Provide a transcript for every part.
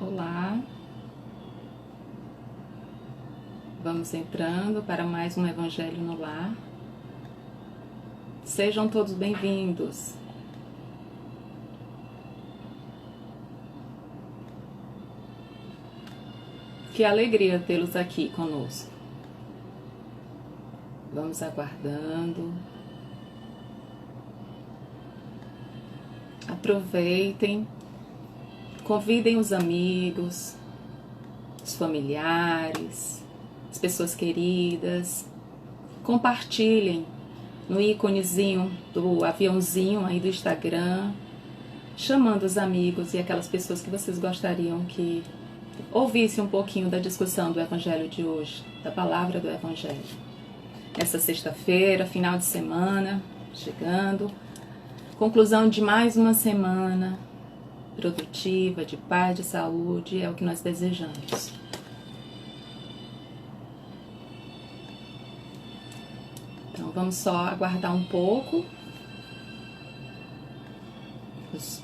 Olá, vamos entrando para mais um Evangelho no Lar. Sejam todos bem-vindos. Que alegria tê-los aqui conosco. Vamos aguardando. Aproveitem, convidem os amigos, os familiares, as pessoas queridas. Compartilhem no íconezinho do aviãozinho aí do Instagram, chamando os amigos e aquelas pessoas que vocês gostariam que ouvissem um pouquinho da discussão do Evangelho de hoje, da palavra do Evangelho. Essa sexta-feira, final de semana, chegando, conclusão de mais uma semana produtiva, de paz, de saúde, é o que nós desejamos. Então vamos só aguardar um pouco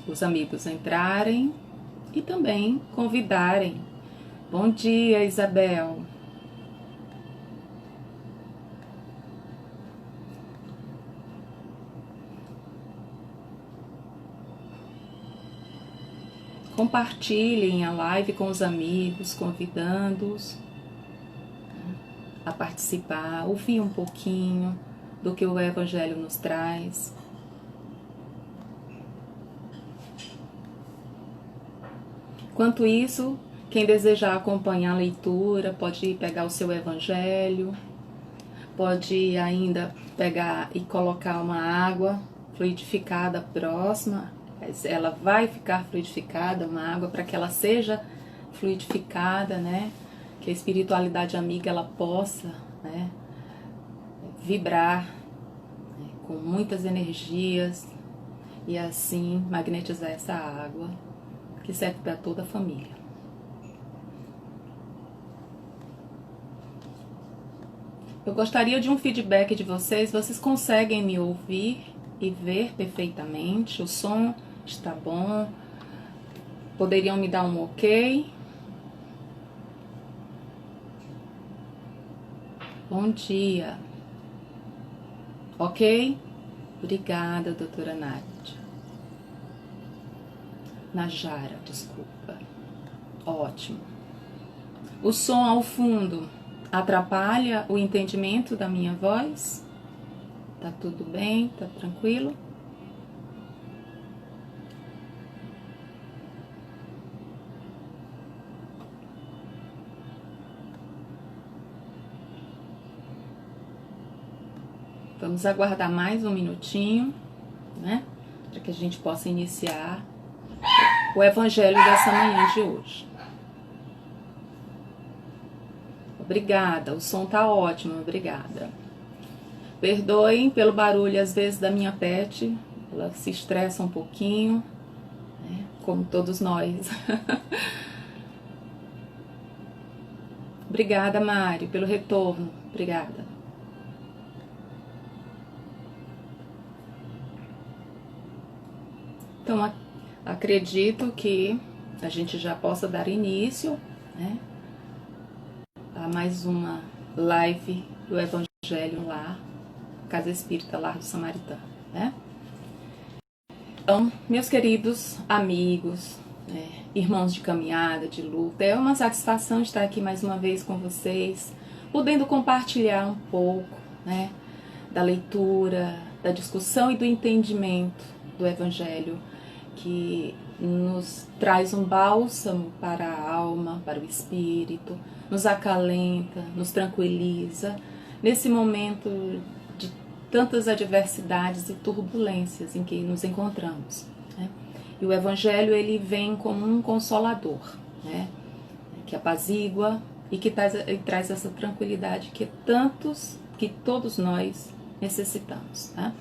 os amigos entrarem e também convidarem. Bom dia, Isabel. Compartilhem a live com os amigos, convidando-os a participar, ouvir um pouquinho do que o Evangelho nos traz. Enquanto isso, quem desejar acompanhar a leitura pode pegar o seu Evangelho, pode ainda pegar e colocar uma água fluidificada próxima. Ela vai ficar fluidificada, uma água, para que ela seja fluidificada, né? Que a espiritualidade amiga ela possa, né, vibrar, né, com muitas energias e assim magnetizar essa água que serve para toda a família. Eu gostaria de um feedback de vocês. Vocês conseguem me ouvir e ver perfeitamente? O som está bom? Poderiam me dar um ok? Bom dia. Ok? Obrigada, doutora Nádia. Najara, desculpa. Ótimo. O som ao fundo atrapalha o entendimento da minha voz? Tá tudo bem? Tá tranquilo? Vamos aguardar mais um minutinho, né? Para que a gente possa iniciar o Evangelho dessa manhã de hoje. Obrigada, o som tá ótimo, obrigada. Perdoem pelo barulho, às vezes, da minha pet. Ela se estressa um pouquinho, né? Como todos nós. Obrigada, Mário, pelo retorno. Obrigada. Então, acredito que a gente já possa dar início, né, a mais uma live do Evangelho Lar, Casa Espírita Lar do Samaritano, né? Então, meus queridos amigos, né, irmãos de caminhada, de luta, é uma satisfação estar aqui mais uma vez com vocês, podendo compartilhar um pouco, né, da leitura, da discussão e do entendimento do Evangelho, que nos traz um bálsamo para a alma, para o espírito, nos acalenta, nos tranquiliza, nesse momento de tantas adversidades e turbulências em que nos encontramos, né? E o Evangelho, ele vem como um consolador, né, que apazigua e que traz essa tranquilidade que todos nós necessitamos, tá?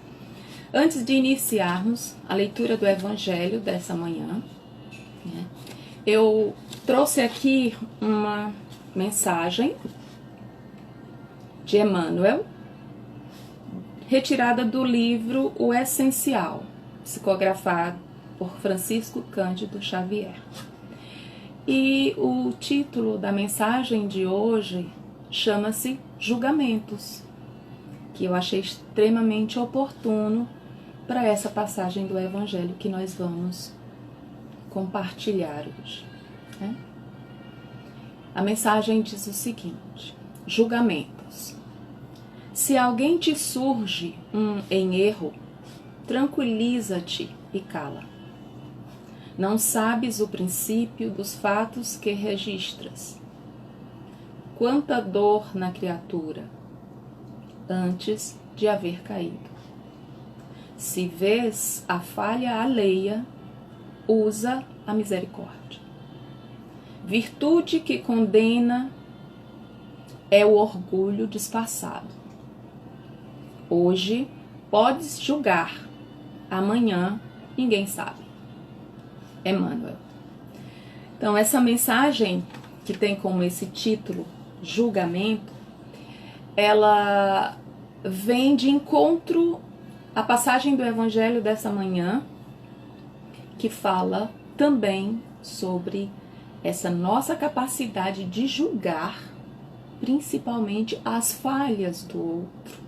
Antes de iniciarmos a leitura do Evangelho dessa manhã, né, eu trouxe aqui uma mensagem de Emmanuel, retirada do livro O Essencial, psicografado por Francisco Cândido Xavier. E o título da mensagem de hoje chama-se Julgamentos, que eu achei extremamente oportuno para essa passagem do Evangelho que nós vamos compartilhar hoje, né? A mensagem diz o seguinte: julgamentos. Se alguém te surge em erro, tranquiliza-te e cala. Não sabes o princípio dos fatos que registras. Quanta dor na criatura, antes de haver caído. Se vês a falha alheia, usa a misericórdia. Virtude que condena é o orgulho disfarçado. Hoje podes julgar, amanhã ninguém sabe. Emmanuel. Então, essa mensagem que tem como esse título, Julgamento, ela vem de encontro à passagem do Evangelho dessa manhã, que fala também sobre essa nossa capacidade de julgar, principalmente as falhas do outro.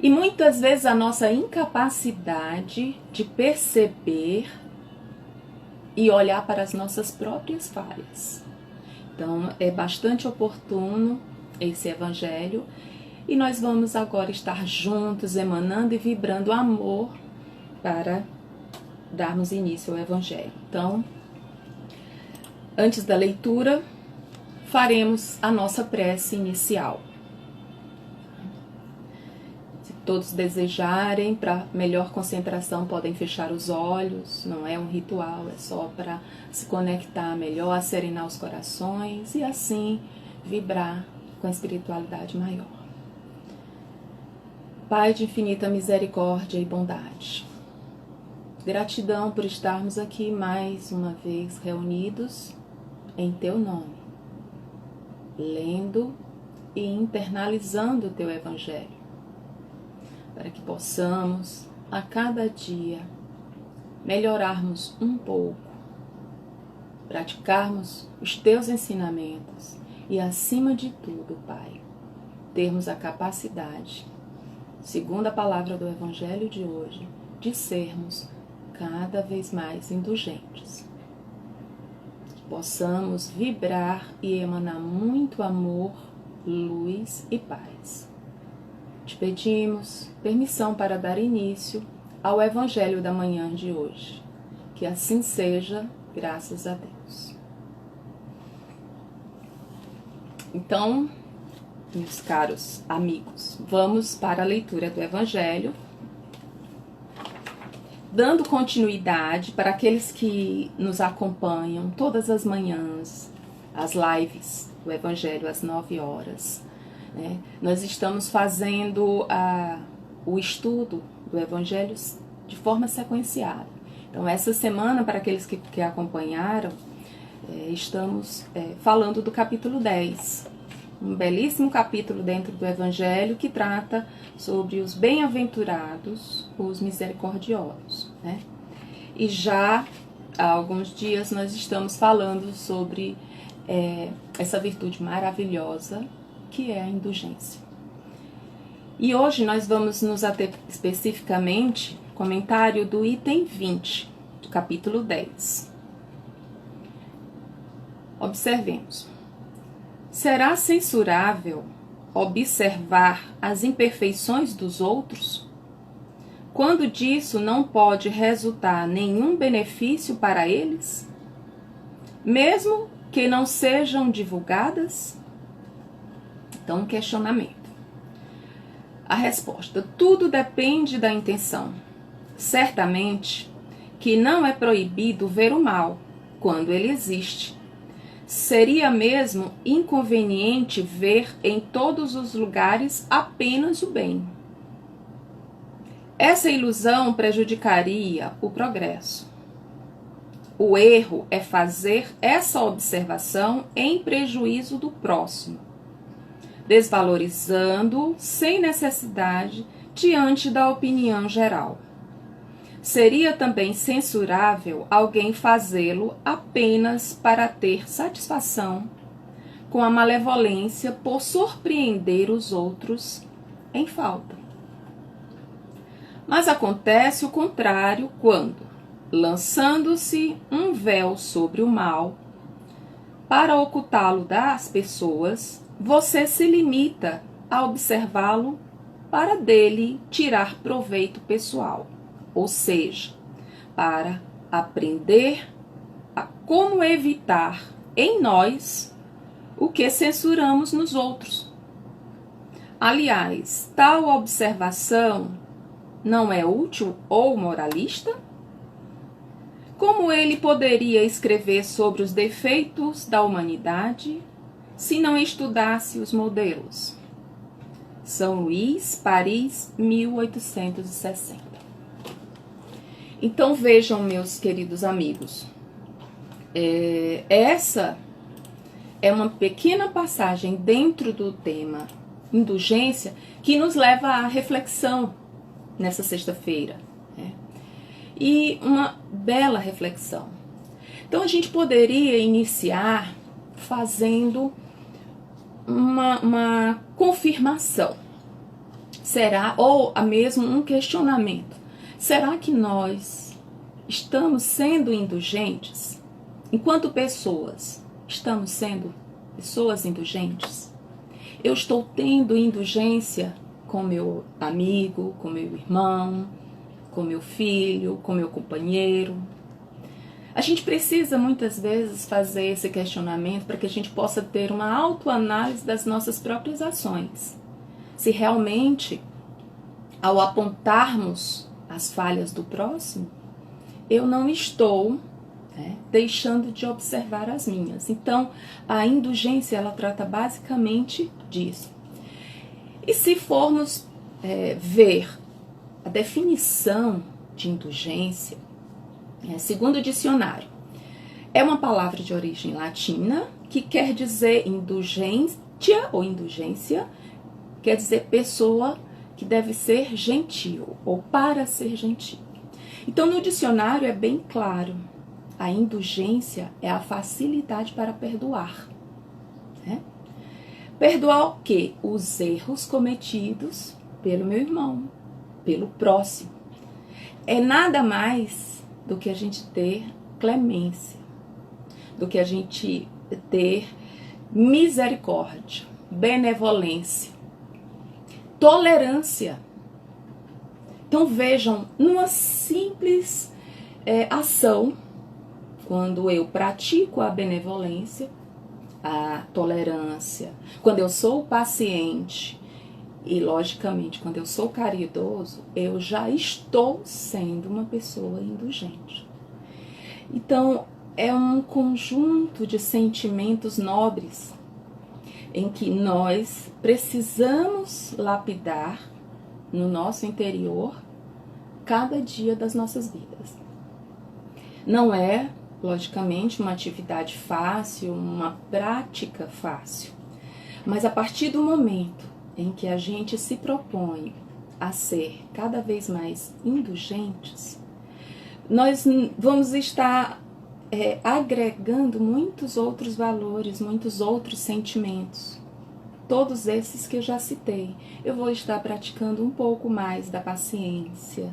E muitas vezes a nossa incapacidade de perceber e olhar para as nossas próprias falhas. Então, é bastante oportuno esse Evangelho e nós vamos agora estar juntos, emanando e vibrando amor para darmos início ao Evangelho. Então, antes da leitura, faremos a nossa prece inicial. Se todos desejarem, para melhor concentração, podem fechar os olhos. Não é um ritual, é só para se conectar melhor, serenar os corações e assim vibrar com a espiritualidade maior. Pai de infinita misericórdia e bondade, gratidão por estarmos aqui mais uma vez reunidos em Teu nome, lendo e internalizando o Teu Evangelho, para que possamos, a cada dia, melhorarmos um pouco, praticarmos os Teus ensinamentos e, acima de tudo, Pai, termos a capacidade, segundo a palavra do Evangelho de hoje, de sermos cada vez mais indulgentes. Que possamos vibrar e emanar muito amor, luz e paz. Te pedimos permissão para dar início ao Evangelho da manhã de hoje. Que assim seja, graças a Deus. Então, meus caros amigos, vamos para a leitura do Evangelho, dando continuidade para aqueles que nos acompanham todas as manhãs, as lives do Evangelho às 9 horas. Nós estamos fazendo o estudo do Evangelho de forma sequenciada. Então, essa semana, para aqueles que acompanharam, estamos falando do capítulo 10. Um belíssimo capítulo dentro do Evangelho que trata sobre os bem-aventurados, os misericordiosos, né? E já há alguns dias nós estamos falando sobre essa virtude maravilhosa que é a indulgência. E hoje nós vamos nos ater especificamente ao comentário do item 20, do capítulo 10. Observemos. Será censurável observar as imperfeições dos outros, quando disso não pode resultar nenhum benefício para eles, mesmo que não sejam divulgadas? Então, um questionamento. A resposta: tudo depende da intenção. Certamente que não é proibido ver o mal quando ele existe. Seria mesmo inconveniente ver em todos os lugares apenas o bem. Essa ilusão prejudicaria o progresso. O erro é fazer essa observação em prejuízo do próximo, desvalorizando sem necessidade diante da opinião geral. Seria também censurável alguém fazê-lo apenas para ter satisfação com a malevolência por surpreender os outros em falta. Mas acontece o contrário quando, lançando-se um véu sobre o mal, para ocultá-lo das pessoas, você se limita a observá-lo para dele tirar proveito pessoal, ou seja, para aprender a como evitar em nós o que censuramos nos outros. Aliás, tal observação não é útil ou moralista? Como ele poderia escrever sobre os defeitos da humanidade se não estudasse os modelos? São Luís, Paris, 1860. Então vejam, meus queridos amigos, essa é uma pequena passagem dentro do tema indulgência que nos leva à reflexão nessa sexta-feira. E uma bela reflexão. Então a gente poderia iniciar fazendo uma confirmação. Será, ou mesmo um questionamento. Será que nós estamos sendo indulgentes? Enquanto pessoas, estamos sendo pessoas indulgentes? Eu estou tendo indulgência com meu amigo, com meu irmão, com meu filho, com meu companheiro? A gente precisa muitas vezes fazer esse questionamento para que a gente possa ter uma autoanálise das nossas próprias ações. Se realmente, ao apontarmos as falhas do próximo, eu não estou deixando de observar as minhas. Então, a indulgência, ela trata basicamente disso. E se formos ver a definição de indulgência, segundo o dicionário, é uma palavra de origem latina que quer dizer indulgência ou indulgência, quer dizer pessoa que deve ser gentil ou para ser gentil. Então, no dicionário é bem claro, a indulgência é a facilidade para perdoar. Perdoar o quê? Os erros cometidos pelo meu irmão, pelo próximo. É nada mais do que a gente ter clemência, do que a gente ter misericórdia, benevolência, tolerância. Então vejam, numa simples ação, quando eu pratico a benevolência, a tolerância, quando eu sou paciente e, logicamente, quando eu sou caridoso, eu já estou sendo uma pessoa indulgente. Então, é um conjunto de sentimentos nobres em que nós precisamos lapidar no nosso interior cada dia das nossas vidas. Não é, logicamente, uma atividade fácil, uma prática fácil, mas a partir do momento em que a gente se propõe a ser cada vez mais indulgentes, nós vamos estar agregando muitos outros valores, muitos outros sentimentos. Todos esses que eu já citei. Eu vou estar praticando um pouco mais da paciência,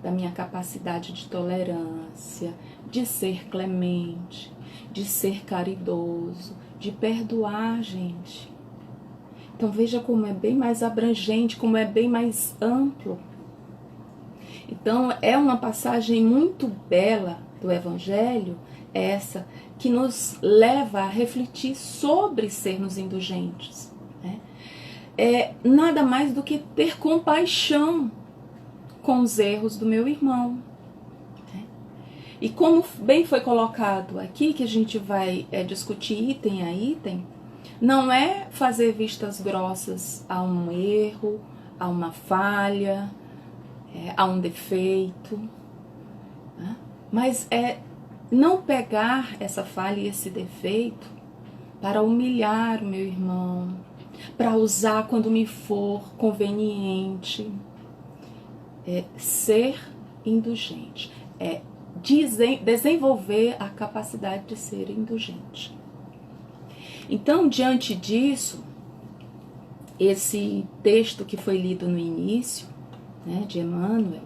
da minha capacidade de tolerância, de ser clemente, de ser caridoso, de perdoar, gente. Então veja como é bem mais abrangente, como é bem mais amplo. Então é uma passagem muito bela do Evangelho, essa, que nos leva a refletir sobre sermos indulgentes. É nada mais do que ter compaixão com os erros do meu irmão. E como bem foi colocado aqui, que a gente vai discutir item a item, não é fazer vistas grossas a um erro, a uma falha, a um defeito, mas é não pegar essa falha e esse defeito para humilhar o meu irmão, para usar quando me for conveniente. Ser indulgente. É desenvolver a capacidade de ser indulgente. Então, diante disso, esse texto que foi lido no início, né, de Emmanuel,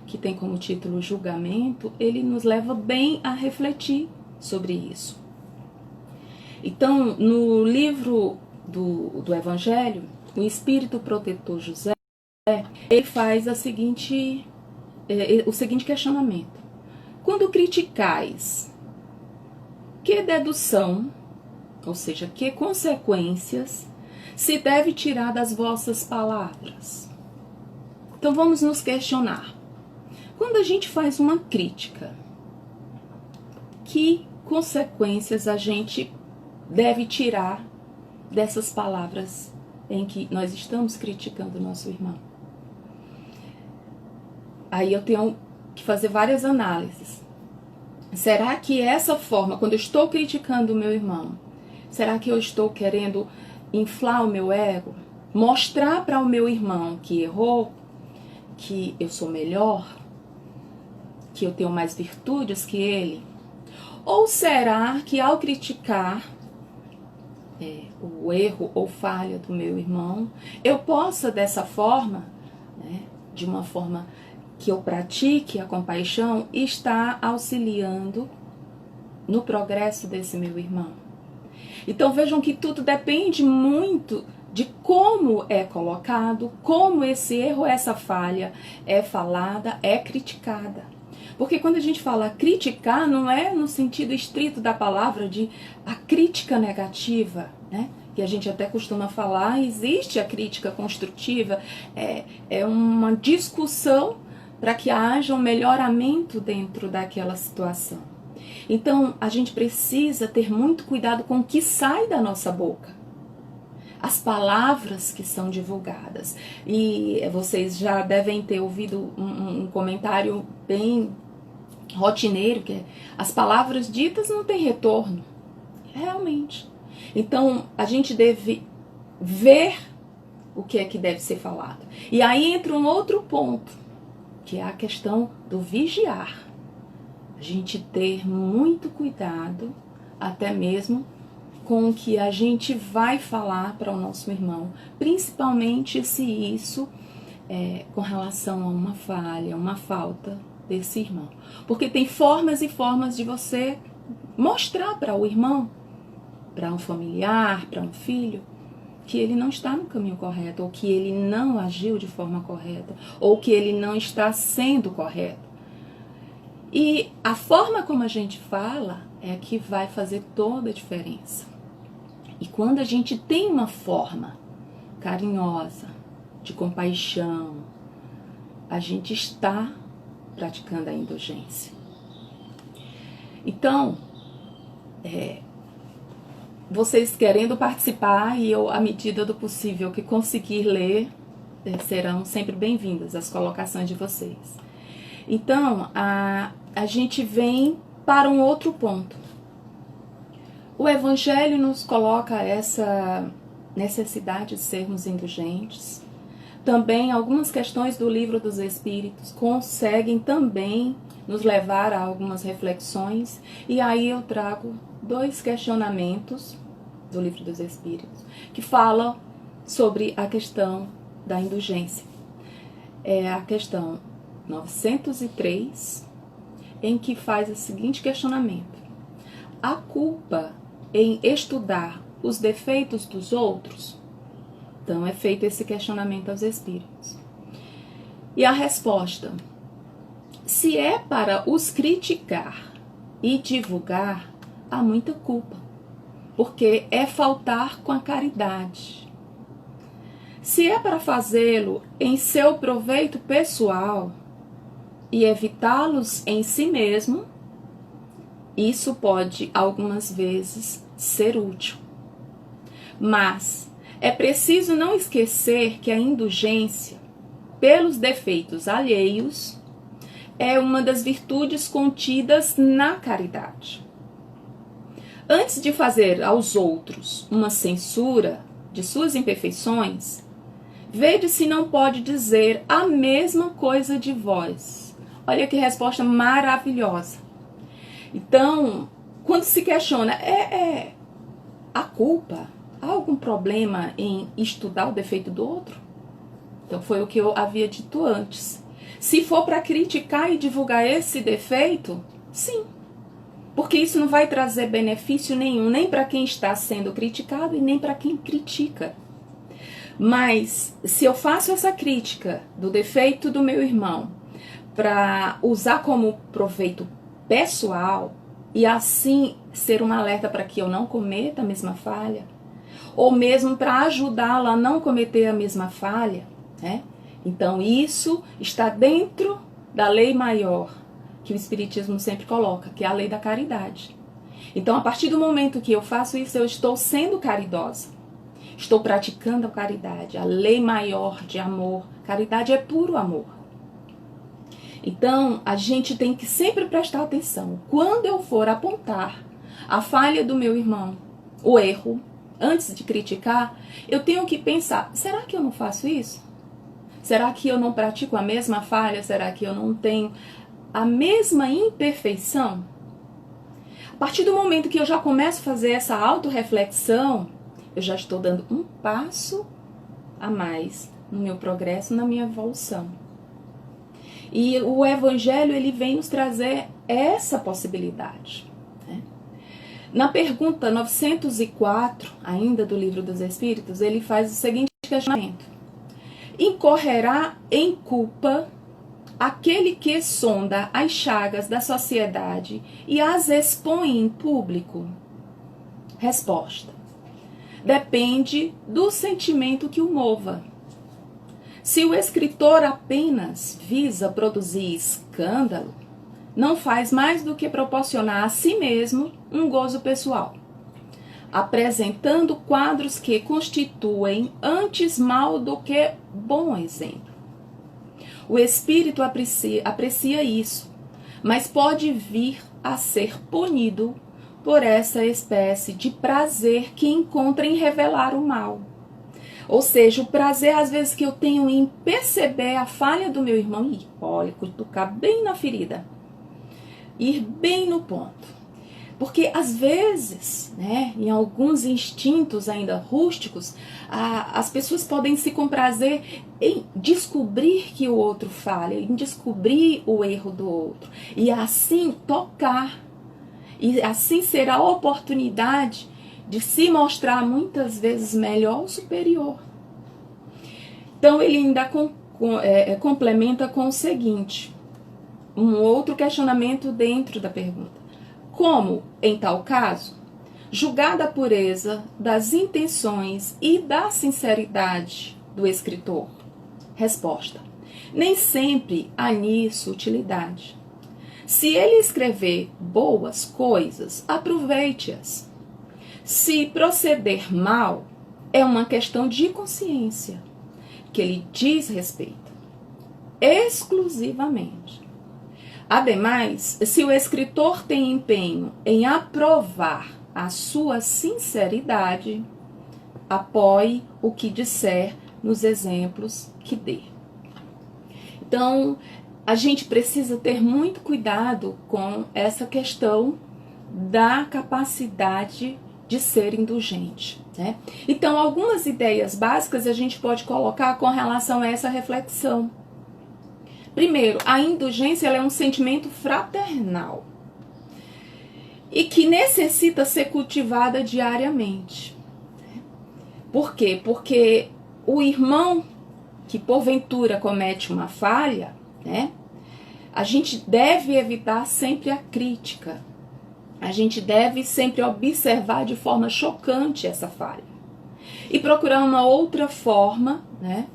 que tem como título Julgamento, ele nos leva bem a refletir sobre isso. Então, no livro do Evangelho, o Espírito Protetor José, ele faz o seguinte questionamento. Quando criticais, que dedução, ou seja, que consequências se deve tirar das vossas palavras? Então vamos nos questionar. Quando a gente faz uma crítica, que consequências a gente deve tirar dessas palavras em que nós estamos criticando o nosso irmão? Aí eu tenho que fazer várias análises. Será que essa forma, quando eu estou criticando o meu irmão, será que eu estou querendo inflar o meu ego? Mostrar para o meu irmão que errou, que eu sou melhor, que eu tenho mais virtudes que ele? Ou será que ao criticar o erro ou falha do meu irmão, eu possa dessa forma, né, de uma forma que eu pratique a compaixão, estar auxiliando no progresso desse meu irmão? Então vejam que tudo depende muito de como é colocado, como esse erro, essa falha é falada, é criticada. Porque quando a gente fala criticar, não é no sentido estrito da palavra de a crítica negativa, né? Que a gente até costuma falar, existe a crítica construtiva, é uma discussão para que haja um melhoramento dentro daquela situação. Então, a gente precisa ter muito cuidado com o que sai da nossa boca. As palavras que são divulgadas. E vocês já devem ter ouvido um comentário bem rotineiro, que é: as palavras ditas não têm retorno. Realmente. Então, a gente deve ver o que é que deve ser falado. E aí entra um outro ponto, que é a questão do vigiar. A gente ter muito cuidado, até mesmo com o que a gente vai falar para o nosso irmão, principalmente se isso é com relação a uma falha, uma falta desse irmão. Porque tem formas e formas de você mostrar para o irmão, para um familiar, para um filho, que ele não está no caminho correto, ou que ele não agiu de forma correta, ou que ele não está sendo correto. E a forma como a gente fala é que vai fazer toda a diferença. E quando a gente tem uma forma carinhosa, de compaixão, a gente está praticando a indulgência. Então, vocês querendo participar, e eu, à medida do possível que conseguir ler, serão sempre bem-vindas as colocações de vocês. Então, a gente vem para um outro ponto. O Evangelho nos coloca essa necessidade de sermos indulgentes. Também algumas questões do Livro dos Espíritos conseguem também nos levar a algumas reflexões. E aí eu trago 2 questionamentos do Livro dos Espíritos que falam sobre a questão da indulgência. É a questão 903, em que faz o seguinte questionamento: a culpa em estudar os defeitos dos outros? Então é feito esse questionamento aos espíritos. E a resposta: se é para os criticar e divulgar, há muita culpa, porque é faltar com a caridade. Se é para fazê-lo em seu proveito pessoal e evitá-los em si mesmo, isso pode algumas vezes ser útil. Mas é preciso não esquecer que a indulgência pelos defeitos alheios é uma das virtudes contidas na caridade. Antes de fazer aos outros uma censura de suas imperfeições, vede se não pode dizer a mesma coisa de vós, Olha que resposta maravilhosa. Então, quando se questiona, a culpa? Há algum problema em estudar o defeito do outro? Então, foi o que eu havia dito antes. Se for para criticar e divulgar esse defeito, sim. Porque isso não vai trazer benefício nenhum, nem para quem está sendo criticado e nem para quem critica. Mas, se eu faço essa crítica do defeito do meu irmão para usar como proveito pessoal e assim ser um alerta para que eu não cometa a mesma falha, ou mesmo para ajudá-lo a não cometer a mesma falha, né? Então isso está dentro da lei maior que o Espiritismo sempre coloca, que é a lei da caridade. Então, a partir do momento que eu faço isso, eu estou sendo caridosa. Estou praticando a caridade, a lei maior de amor. Caridade é puro amor. Então, a gente tem que sempre prestar atenção. Quando eu for apontar a falha do meu irmão, o erro, antes de criticar, eu tenho que pensar, será que eu não faço isso? Será que eu não pratico a mesma falha? Será que eu não tenho a mesma imperfeição? A partir do momento que eu já começo a fazer essa autorreflexão, eu já estou dando um passo a mais no meu progresso, na minha evolução. E o Evangelho, ele vem nos trazer essa possibilidade, né? Na pergunta 904, ainda do Livro dos Espíritos, ele faz o seguinte questionamento: incorrerá em culpa aquele que sonda as chagas da sociedade e as expõe em público? Resposta: depende do sentimento que o mova. Se o escritor apenas visa produzir escândalo, não faz mais do que proporcionar a si mesmo um gozo pessoal, apresentando quadros que constituem antes mal do que bom exemplo. O espírito aprecia isso, mas pode vir a ser punido por essa espécie de prazer que encontra em revelar o mal. Ou seja, o prazer às vezes que eu tenho em perceber a falha do meu irmão e, olha, tocar bem na ferida, ir bem no ponto. Porque às vezes, né, em alguns instintos ainda rústicos, as pessoas podem se comprazer em descobrir que o outro falha, em descobrir o erro do outro. E assim tocar, e assim ser a oportunidade de se mostrar muitas vezes melhor ou superior. Então ele ainda complementa com o seguinte, um outro questionamento dentro da pergunta. Como, em tal caso, julgada a pureza das intenções e da sinceridade do escritor? Resposta: nem sempre há nisso utilidade. Se ele escrever boas coisas, aproveite-as. Se proceder mal, é uma questão de consciência, que lhe diz respeito, exclusivamente. Ademais, se o escritor tem empenho em aprovar a sua sinceridade, apoie o que disser nos exemplos que dê. Então, a gente precisa ter muito cuidado com essa questão da capacidade de ser indulgente, né? Então, algumas ideias básicas a gente pode colocar com relação a essa reflexão. Primeiro, a indulgência ela é um sentimento fraternal e que necessita ser cultivada diariamente. Por quê? Porque o irmão que porventura comete uma falha, né, a gente deve evitar sempre a crítica. A gente deve sempre observar de forma chocante essa falha e procurar uma outra forma, né,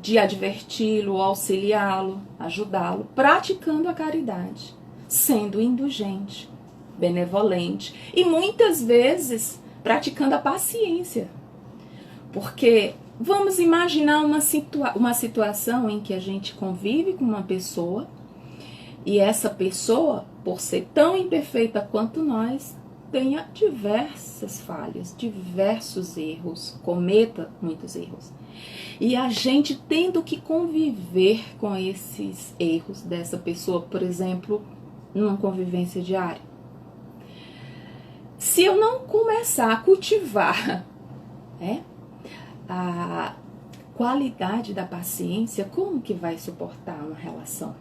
de adverti-lo, auxiliá-lo, ajudá-lo, praticando a caridade, sendo indulgente, benevolente e muitas vezes praticando a paciência. Porque vamos imaginar uma situação em que a gente convive com uma pessoa e essa pessoa, por ser tão imperfeita quanto nós, tenha diversas falhas, diversos erros, cometa muitos erros. E a gente tendo que conviver com esses erros dessa pessoa, por exemplo, numa convivência diária. Se eu não começar a cultivar a qualidade da paciência, como que vai suportar uma relação?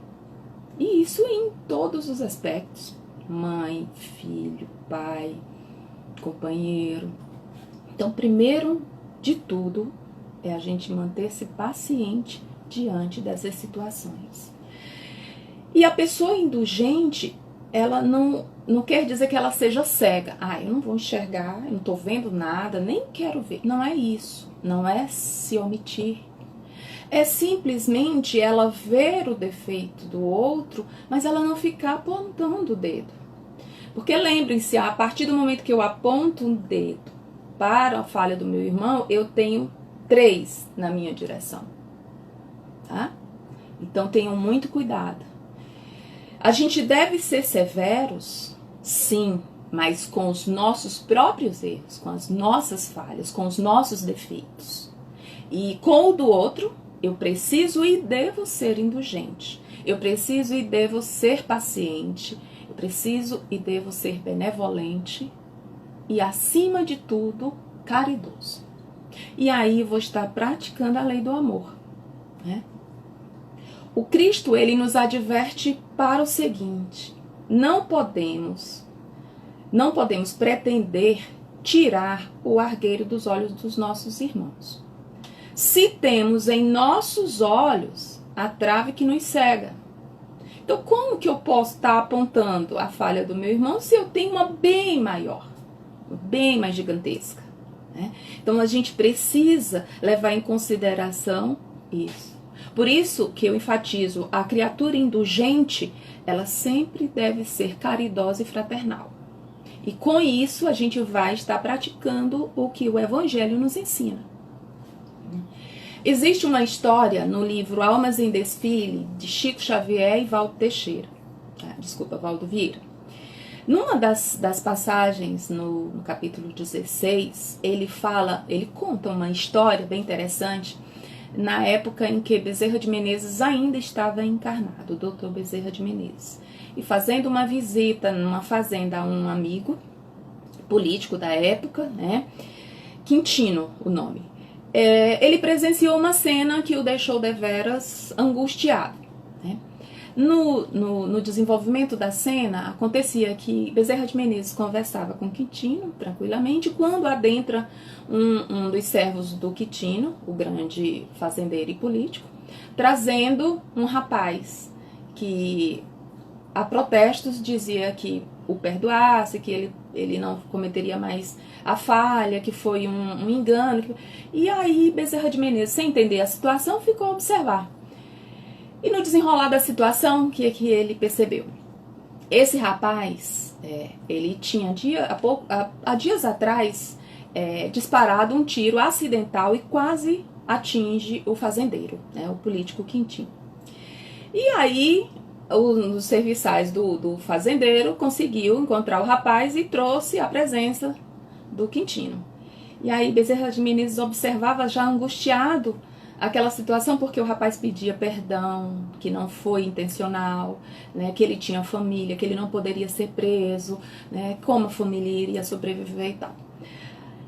E isso em todos os aspectos. Mãe, filho, pai, companheiro. Então, primeiro de tudo, é a gente manter-se paciente diante dessas situações. E a pessoa indulgente, ela não quer dizer que ela seja cega. Eu não vou enxergar, eu não estou vendo nada, nem quero ver. Não é isso. Não é se omitir. É simplesmente ela ver o defeito do outro, mas ela não ficar apontando o dedo. Porque lembrem-se, a partir do momento que eu aponto um dedo para a falha do meu irmão, eu tenho 3 na minha direção. Tá? Então tenham muito cuidado. A gente deve ser severos, sim, mas com os nossos próprios erros, com as nossas falhas, com os nossos defeitos. E com o do outro, eu preciso e devo ser indulgente. Eu preciso e devo ser paciente. Eu preciso e devo ser benevolente. E, acima de tudo, caridoso. E aí vou estar praticando a lei do amor, né? O Cristo, ele nos adverte para o seguinte: não podemos pretender tirar o argueiro dos olhos dos nossos irmãos. Se temos em nossos olhos a trave que nos cega. Então, como que eu posso estar apontando a falha do meu irmão se eu tenho uma bem maior, bem mais gigantesca, né? Então, a gente precisa levar em consideração isso. Por isso que eu enfatizo, a criatura indulgente, ela sempre deve ser caridosa e fraternal. E com isso, a gente vai estar praticando o que o Evangelho nos ensina. Existe uma história no livro Almas em Desfile, de Chico Xavier e Valdo Teixeira. Valdo Vieira. Numa das passagens, no capítulo 16, ele conta uma história bem interessante, na época em que Bezerra de Menezes ainda estava encarnado, o doutor Bezerra de Menezes. E fazendo uma visita numa fazenda a um amigo político da época, né? Quintino, o nome. Ele presenciou uma cena que o deixou deveras angustiado, né? No desenvolvimento da cena, acontecia que Bezerra de Menezes conversava com Quintino tranquilamente, quando adentra um dos servos do Quintino, o grande fazendeiro e político, trazendo um rapaz que, a protestos, dizia que o perdoasse, que ele não cometeria mais a falha, que foi um engano. E aí Bezerra de Menezes, sem entender a situação, ficou a observar. E no desenrolar da situação, o que ele percebeu? Esse rapaz, ele tinha há dias atrás disparado um tiro acidental e quase atinge o fazendeiro, né, o político Quintino. E aí os serviçais do fazendeiro conseguiu encontrar o rapaz e trouxe à presença do Quintino. E aí Bezerra de Menezes observava já angustiado aquela situação, porque o rapaz pedia perdão, que não foi intencional, né, que ele tinha família, que ele não poderia ser preso, né, como a família iria sobreviver e tal.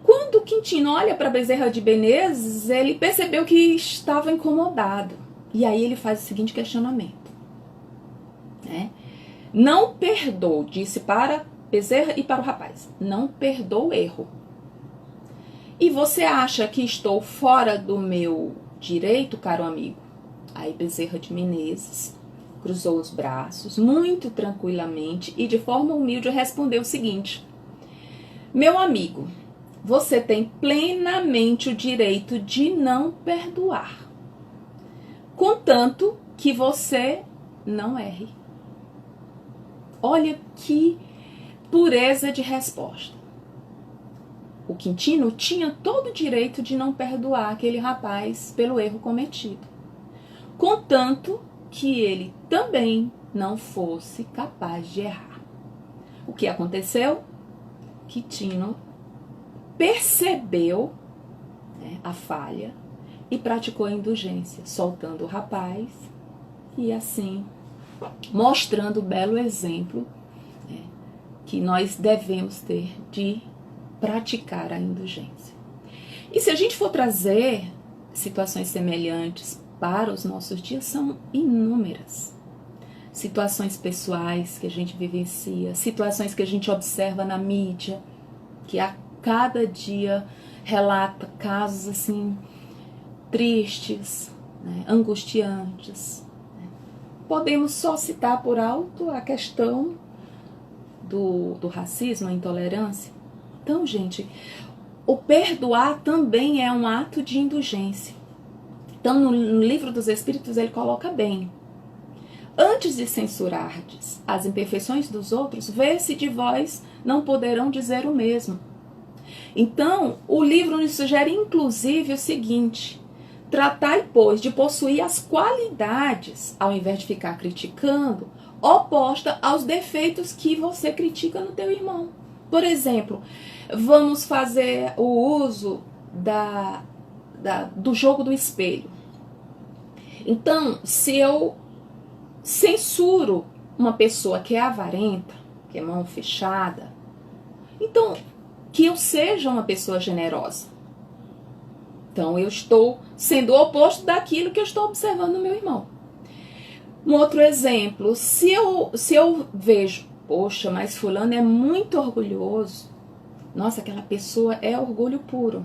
Quando o Quintino olha para Bezerra de Menezes, ele percebeu que estava incomodado. E aí ele faz o seguinte questionamento, né? Não perdoou, disse para Bezerra e para o rapaz, não perdoou o erro. E você acha que estou fora do meu direito, caro amigo? Aí Bezerra de Menezes cruzou os braços muito tranquilamente e de forma humilde respondeu o seguinte: meu amigo, você tem plenamente o direito de não perdoar, contanto que você não erre. Olha que pureza de resposta. O Quintino tinha todo o direito de não perdoar aquele rapaz pelo erro cometido, contanto que ele também não fosse capaz de errar. O que aconteceu? que Tino percebeu, né, a falha e praticou a indulgência, soltando o rapaz e assim mostrando o belo exemplo, né, que nós devemos ter de praticar a indulgência. E se a gente for trazer situações semelhantes para os nossos dias, são inúmeras. Situações pessoais que a gente vivencia, situações que a gente observa na mídia, que a cada dia relata casos assim tristes, né, angustiantes. Podemos só citar por alto a questão do racismo, a intolerância. Então, gente, o perdoar também é um ato de indulgência. Então, no Livro dos Espíritos, ele coloca bem: antes de censurardes as imperfeições dos outros, vê se de vós não poderão dizer o mesmo. Então, o livro nos sugere inclusive o seguinte: tratai, pois, de possuir as qualidades, ao invés de ficar criticando, oposta aos defeitos que você critica no teu irmão. Por exemplo, vamos fazer o uso do jogo do espelho. Então, se eu censuro uma pessoa que é avarenta, que é mão fechada, então que eu seja uma pessoa generosa. Então eu estou sendo o oposto daquilo que eu estou observando no meu irmão. Um outro exemplo: se eu vejo, poxa, mas fulano é muito orgulhoso, nossa, aquela pessoa é orgulho puro.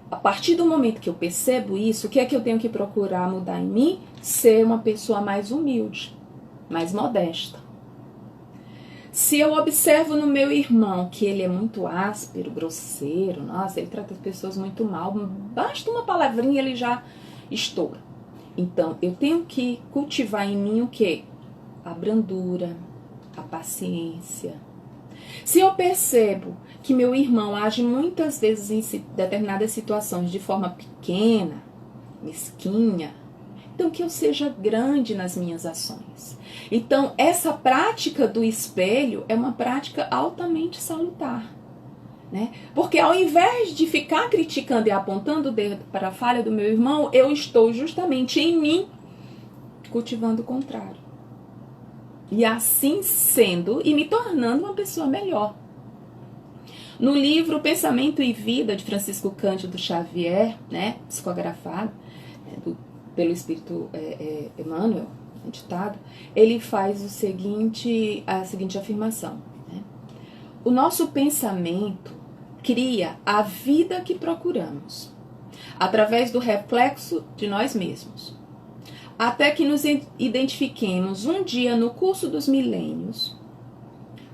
A partir do momento que eu percebo isso, o que é que eu tenho que procurar mudar em mim? Ser uma pessoa mais humilde, mais modesta. Se eu observo no meu irmão que ele é muito áspero, grosseiro, nossa, ele trata as pessoas muito mal, basta uma palavrinha ele já estoura. Então, eu tenho que cultivar em mim o quê? A brandura, a paciência. Se eu percebo que meu irmão age muitas vezes em determinadas situações de forma pequena, mesquinha, então que eu seja grande nas minhas ações. Então, essa prática do espelho é uma prática altamente salutar, né? Porque ao invés de ficar criticando e apontando o dedo para a falha do meu irmão, eu estou justamente em mim cultivando o contrário. E assim sendo e me tornando uma pessoa melhor. No livro Pensamento e Vida, de Francisco Cândido Xavier, né, psicografado pelo Espírito Emmanuel, ditado, ele faz a seguinte afirmação, né? O nosso pensamento cria a vida que procuramos, através do reflexo de nós mesmos, até que nos identifiquemos um dia no curso dos milênios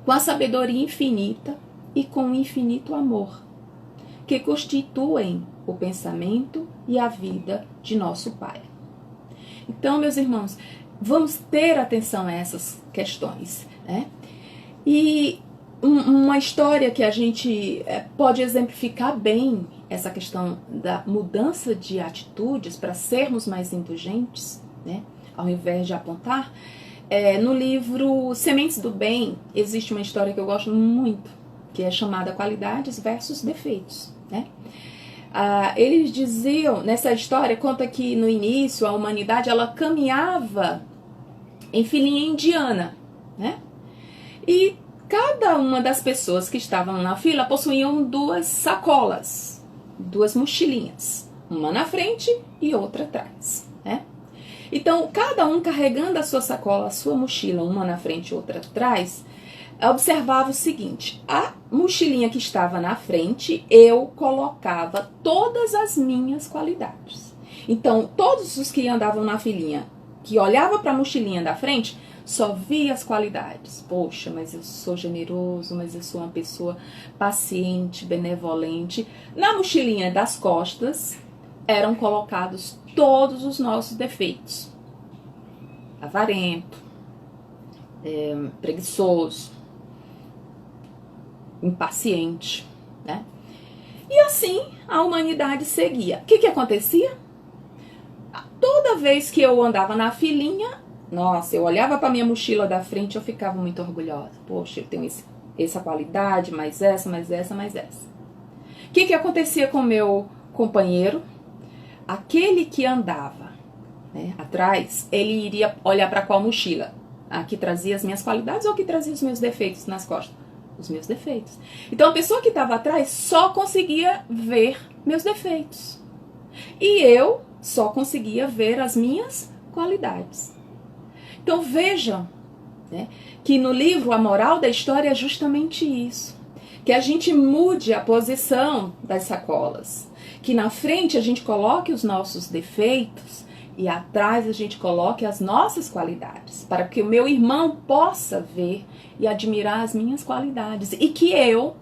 com a sabedoria infinita e com o infinito amor, que constituem o pensamento e a vida de nosso Pai. Então, meus irmãos, vamos ter atenção a essas questões, né? E uma história que a gente pode exemplificar bem essa questão da mudança de atitudes para sermos mais indulgentes, né? Ao invés de apontar, no livro Sementes do Bem, existe uma história que eu gosto muito, que é chamada Qualidades versus Defeitos, né? Eles diziam, nessa história, conta que no início a humanidade ela caminhava em filinha indiana, né? E cada uma das pessoas que estavam na fila possuíam duas sacolas, duas mochilinhas, uma na frente e outra atrás, né? Então, cada um carregando a sua sacola, a sua mochila, uma na frente e outra atrás, observava o seguinte: a mochilinha que estava na frente, eu colocava todas as minhas qualidades. Então, todos os que andavam na filinha, que olhavam para a mochilinha da frente, só via as qualidades. Poxa, mas eu sou generoso, mas eu sou uma pessoa paciente, benevolente. Na mochilinha das costas, eram colocados todos os nossos defeitos. Avarento, preguiçoso, impaciente, né? E assim a humanidade seguia. O que acontecia? Toda vez que eu andava na filinha, nossa, eu olhava para minha mochila da frente, eu ficava muito orgulhosa. Poxa, eu tenho essa qualidade, mais essa, mais essa, mais essa. O que acontecia com o meu companheiro? Aquele que andava, né, atrás, ele iria olhar para qual mochila? A que trazia as minhas qualidades ou a que trazia os meus defeitos nas costas? Os meus defeitos. Então a pessoa que estava atrás só conseguia ver meus defeitos. E eu só conseguia ver as minhas qualidades. Então vejam, né, que no livro A Moral da História é justamente isso. Que a gente mude a posição das sacolas. Que na frente a gente coloque os nossos defeitos e atrás a gente coloque as nossas qualidades. Para que o meu irmão possa ver e admirar as minhas qualidades. E que eu,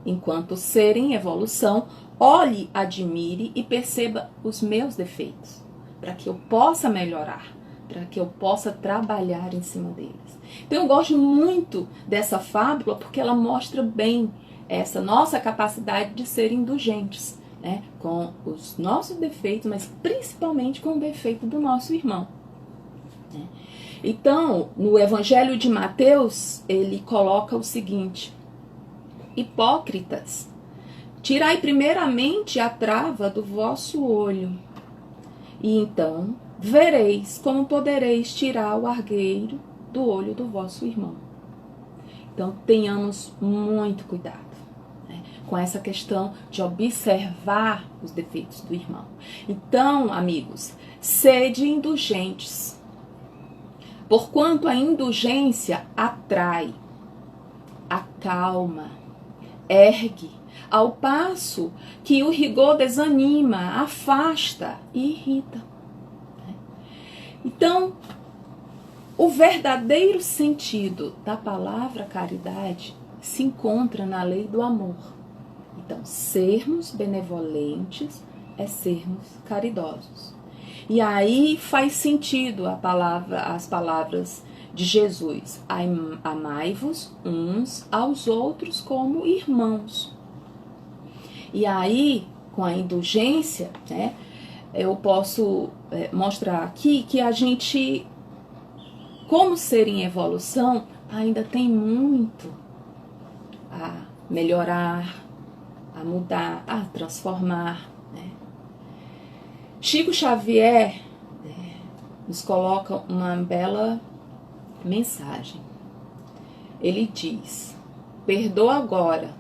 enquanto ser em evolução, olhe, admire e perceba os meus defeitos. Para que eu possa melhorar. Para que eu possa trabalhar em cima deles. Então eu gosto muito dessa fábula porque ela mostra bem essa nossa capacidade de ser indulgentes, né, com os nossos defeitos, mas principalmente com o defeito do nosso irmão. Né? Então, no Evangelho de Mateus, ele coloca o seguinte: hipócritas, tirai primeiramente a trava do vosso olho, e então vereis como podereis tirar o argueiro do olho do vosso irmão. Então, tenhamos muito cuidado, né, com essa questão de observar os defeitos do irmão. Então, amigos, sede indulgentes, porquanto a indulgência atrai, acalma, ergue, ao passo que o rigor desanima, afasta e irrita. Então, o verdadeiro sentido da palavra caridade se encontra na lei do amor. Então, sermos benevolentes é sermos caridosos. E aí faz sentido as palavras de Jesus: amai-vos uns aos outros como irmãos. E aí, com a indulgência, né, eu posso mostrar aqui que a gente, como ser em evolução, ainda tem muito a melhorar, a mudar, a transformar. Né? Chico Xavier nos coloca uma bela mensagem. Ele diz: perdoa agora,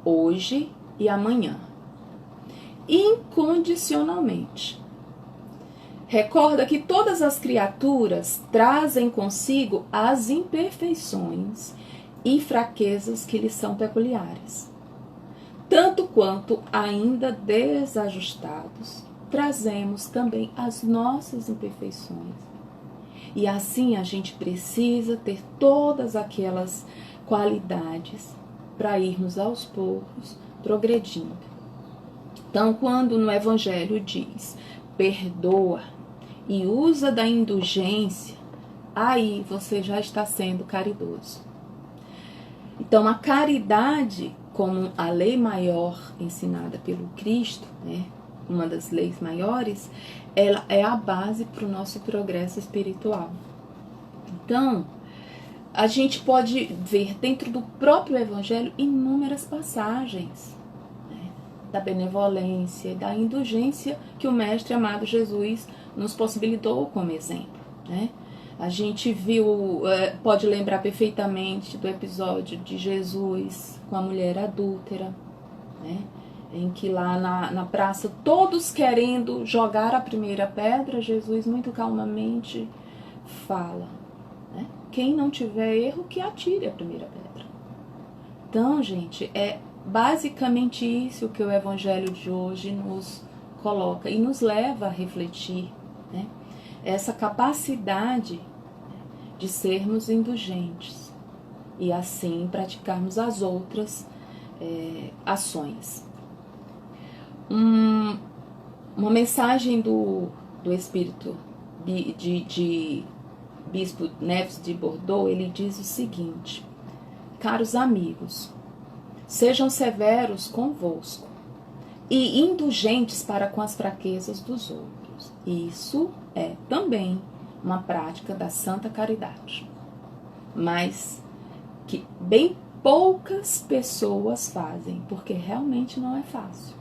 hoje e amanhã, incondicionalmente. Recorda que todas as criaturas trazem consigo as imperfeições e fraquezas que lhes são peculiares. Tanto quanto ainda desajustados, trazemos também as nossas imperfeições. E assim a gente precisa ter todas aquelas qualidades para irmos aos poucos progredindo. Então, quando no Evangelho diz perdoa e usa da indulgência, aí você já está sendo caridoso. Então, a caridade, como a lei maior ensinada pelo Cristo, né, uma das leis maiores, ela é a base para o nosso progresso espiritual. Então, a gente pode ver dentro do próprio Evangelho inúmeras passagens, né, da benevolência, da indulgência que o Mestre amado Jesus nos possibilitou como exemplo. Né? A gente viu, pode lembrar perfeitamente do episódio de Jesus com a mulher adúltera, né? Em que lá na praça, todos querendo jogar a primeira pedra, Jesus muito calmamente fala, né? Quem não tiver erro, que atire a primeira pedra. Então, gente, é basicamente isso que o Evangelho de hoje nos coloca e nos leva a refletir, né? Essa capacidade de sermos indulgentes e assim praticarmos as outras ações. Uma mensagem do Espírito de Bispo Neves de Bordeaux, ele diz o seguinte: caros amigos, sejam severos convosco e indulgentes para com as fraquezas dos outros. Isso é também uma prática da santa caridade, mas que bem poucas pessoas fazem, porque realmente não é fácil.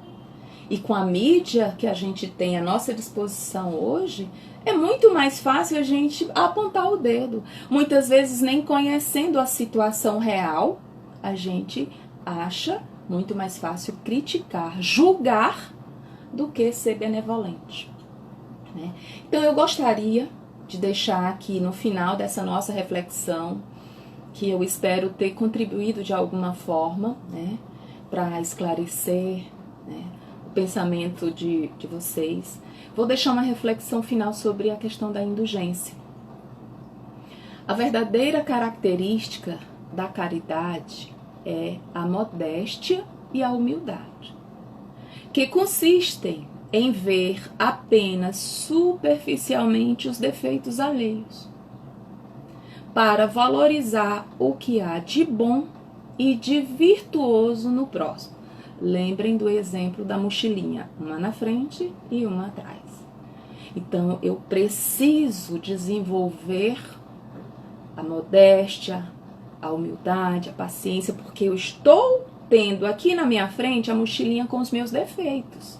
E com a mídia que a gente tem à nossa disposição hoje, é muito mais fácil a gente apontar o dedo. Muitas vezes, nem conhecendo a situação real, a gente acha muito mais fácil criticar, julgar, do que ser benevolente, né? Então, eu gostaria de deixar aqui no final dessa nossa reflexão, que eu espero ter contribuído de alguma forma, né, para esclarecer, né, o pensamento de vocês. Vou deixar uma reflexão final sobre a questão da indulgência. A verdadeira característica da caridade é a modéstia e a humildade, que consistem em ver apenas superficialmente os defeitos alheios, para valorizar o que há de bom e de virtuoso no próximo. Lembrem do exemplo da mochilinha, uma na frente e uma atrás. Então, eu preciso desenvolver a modéstia, a humildade, a paciência, porque eu estou tendo aqui na minha frente a mochilinha com os meus defeitos.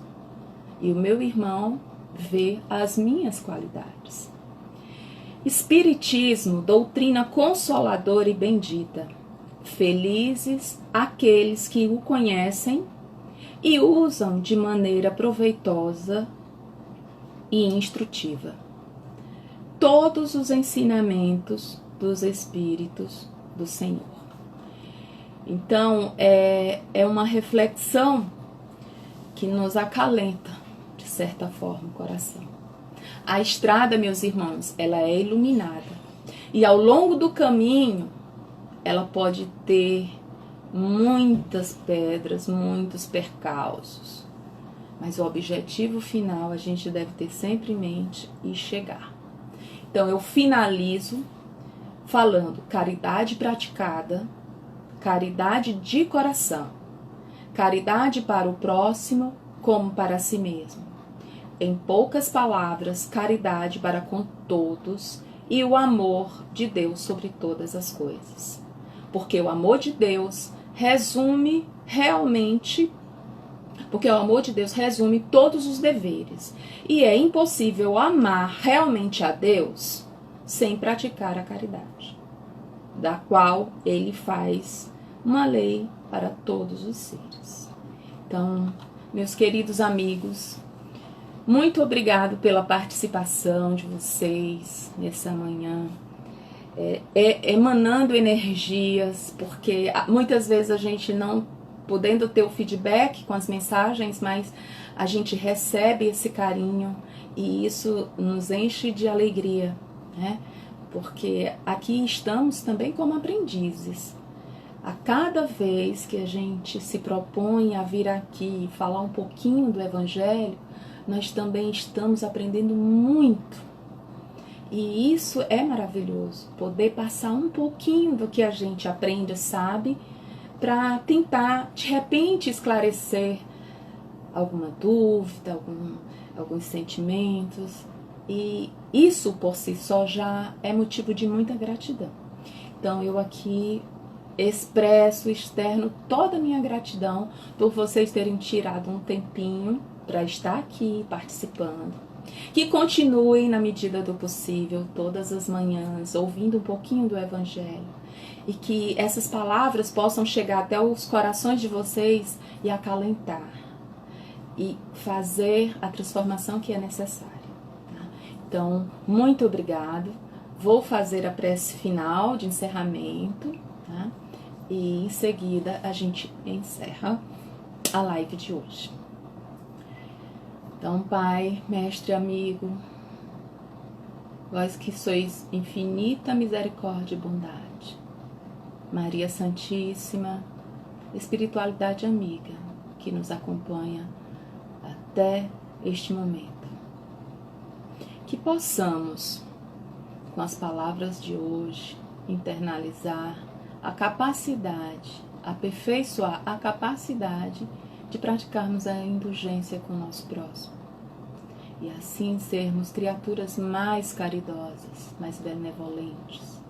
E o meu irmão vê as minhas qualidades. Espiritismo, doutrina consoladora e bendita. Felizes aqueles que o conhecem e usam de maneira proveitosa e instrutiva todos os ensinamentos dos Espíritos do Senhor. Então, é uma reflexão que nos acalenta, de certa forma, o coração. A estrada, meus irmãos, ela é iluminada. E ao longo do caminho, ela pode ter muitas pedras, muitos percalços. Mas o objetivo final a gente deve ter sempre em mente e chegar. Então, eu finalizo falando caridade praticada, caridade de coração, caridade para o próximo como para si mesmo. Em poucas palavras, caridade para com todos e o amor de Deus sobre todas as coisas. Porque o amor de Deus resume todos os deveres. E é impossível amar realmente a Deus sem praticar a caridade, da qual ele faz uma lei para todos os seres. Então, meus queridos amigos, muito obrigado pela participação de vocês nessa manhã, emanando energias, porque muitas vezes a gente não podendo ter o feedback com as mensagens, mas a gente recebe esse carinho e isso nos enche de alegria, né? Porque aqui estamos também como aprendizes. A cada vez que a gente se propõe a vir aqui e falar um pouquinho do Evangelho, nós também estamos aprendendo muito. E isso é maravilhoso, poder passar um pouquinho do que a gente aprende, sabe, para tentar, de repente, esclarecer alguma dúvida, alguns sentimentos. E isso, por si só, já é motivo de muita gratidão. Então, eu aqui externo toda a minha gratidão por vocês terem tirado um tempinho para estar aqui participando. Que continuem, na medida do possível, todas as manhãs, ouvindo um pouquinho do Evangelho. E que essas palavras possam chegar até os corações de vocês e acalentar. E fazer a transformação que é necessária. Tá? Então, muito obrigado. Vou fazer a prece final de encerramento. Tá? E em seguida a gente encerra a live de hoje. Então, Pai, Mestre, amigo, vós que sois infinita misericórdia e bondade, Maria Santíssima, espiritualidade amiga que nos acompanha até este momento, que possamos, com as palavras de hoje, internalizar a capacidade, aperfeiçoar a capacidade de praticarmos a indulgência com o nosso próximo. E assim sermos criaturas mais caridosas, mais benevolentes.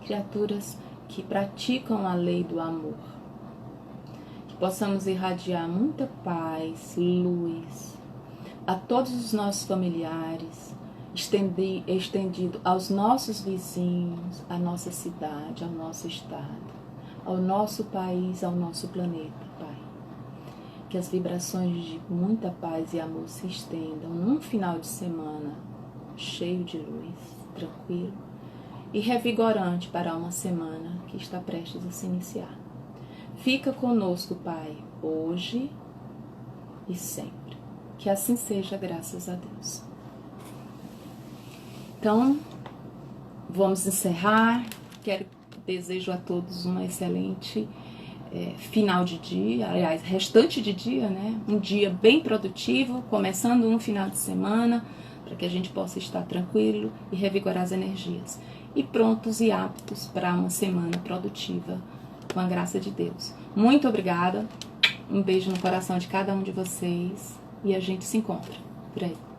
Criaturas que praticam a lei do amor. Que possamos irradiar muita paz, luz a todos os nossos familiares, estendido aos nossos vizinhos, à nossa cidade, ao nosso estado, ao nosso país, ao nosso planeta, Pai. Que as vibrações de muita paz e amor se estendam num final de semana cheio de luz, tranquilo e revigorante para uma semana que está prestes a se iniciar. Fica conosco, Pai, hoje e sempre. Que assim seja, graças a Deus. Então, vamos encerrar. Desejo a todos uma excelente final de dia, aliás, restante de dia, né? Um dia bem produtivo, começando um final de semana, para que a gente possa estar tranquilo e revigorar as energias. E prontos e aptos para uma semana produtiva, com a graça de Deus. Muito obrigada, um beijo no coração de cada um de vocês e a gente se encontra por aí.